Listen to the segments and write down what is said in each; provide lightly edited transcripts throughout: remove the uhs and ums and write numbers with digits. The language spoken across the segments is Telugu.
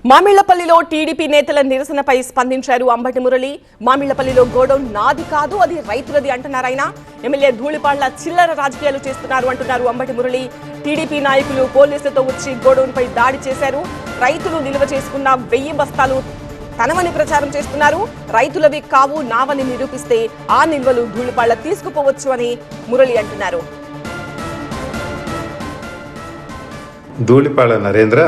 మామిళ్లపల్లిలో టీడీపీ నేతల నిరసనపై స్పందించారు అంబటి మురళి. మామిళ్లపల్లిలో గోడౌన్ నాది కాదు, అది రైతులది అంటున్నారు ఆయన. ఎమ్మెల్యే ధూళిపాళ్ల చిల్లర రాజకీయాలు చేస్తున్నారు అంటున్నారు అంబటి మురళి. టీడీపీ నాయకులు పోలీసులతో వచ్చి గోడౌన్ పై దాడి చేశారు. రైతులు నిల్వ చేసుకున్న 1000 బస్తాలు తనవని ప్రచారం చేస్తున్నారు. రైతులవి కావు నావని నిరూపిస్తే ఆ నిల్వలు ధూళిపాళ్ల తీసుకుపోవచ్చు అని మురళి అంటున్నారు. ధూళిపాళ్ల నరేంద్ర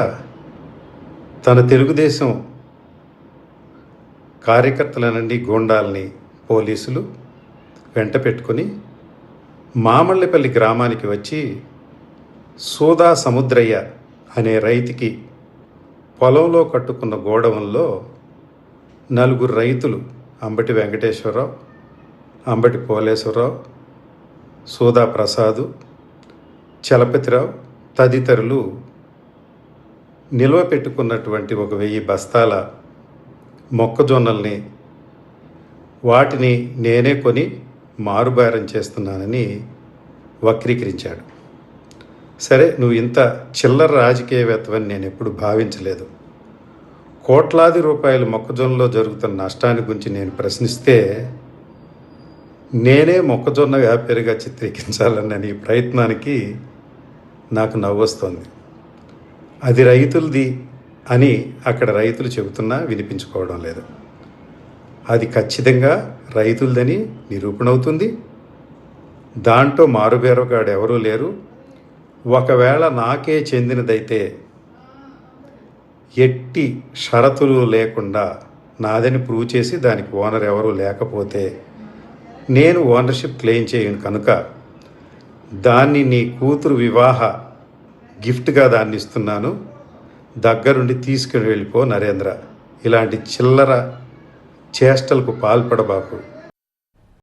తన తెలుగుదేశం కార్యకర్తల నుండి గూండాల్ని పోలీసులు వెంట పెట్టుకొని మామళ్ళపల్లి గ్రామానికి వచ్చి సోదా సముద్రయ్య అనే రైతుకి పొలంలో కట్టుకున్న గోడౌన్లో 4 రైతులు అంబటి వెంకటేశ్వరరావు, అంబటి పోలేశ్వరరావు, సోదా ప్రసాదు, చలపతిరావు తదితరులు నిల్వ పెట్టుకున్నటువంటి 1000 బస్తాల మొక్కజొన్నల్ని వాటిని నేనే కొని మారుబేరం చేస్తున్నానని వక్రీకరించాడు. సరే, నువ్వు ఇంత చిల్లర రాజకీయవేత్తవని నేను ఎప్పుడు భావించలేదు. కోట్లాది రూపాయల మొక్కజొన్నలో జరుగుతున్న నష్టాన్ని గురించి నేను ప్రశ్నిస్తే నేనే మొక్కజొన్న వ్యాపారిగా చిత్రీకరించాలన్న నీ ప్రయత్నానికి నాకు నవ్వొస్తుంది. అది రైతులది అని అక్కడ రైతులు చెబుతున్నా వినిపించుకోవడం లేదు. అది ఖచ్చితంగా రైతులదని నిరూపణ అవుతుంది. దాంట్లో మారుబేరగాడు ఎవరూ లేరు. ఒకవేళ నాకే చెందినదైతే ఎట్టి షరతులు లేకుండా నాదని ప్రూవ్ చేసి దానికి ఓనర్ ఎవరూ లేకపోతే నేను ఓనర్షిప్ క్లెయిమ్ చేయను కనుక దాన్ని నీ కూతురు వివాహ గిఫ్ట్గా దాన్ని ఇస్తున్నాను. దగ్గరుండి తీసుకుని వెళ్ళిపో నరేంద్ర. ఇలాంటి చిల్లర చేష్టలకు పాల్పడబాకు.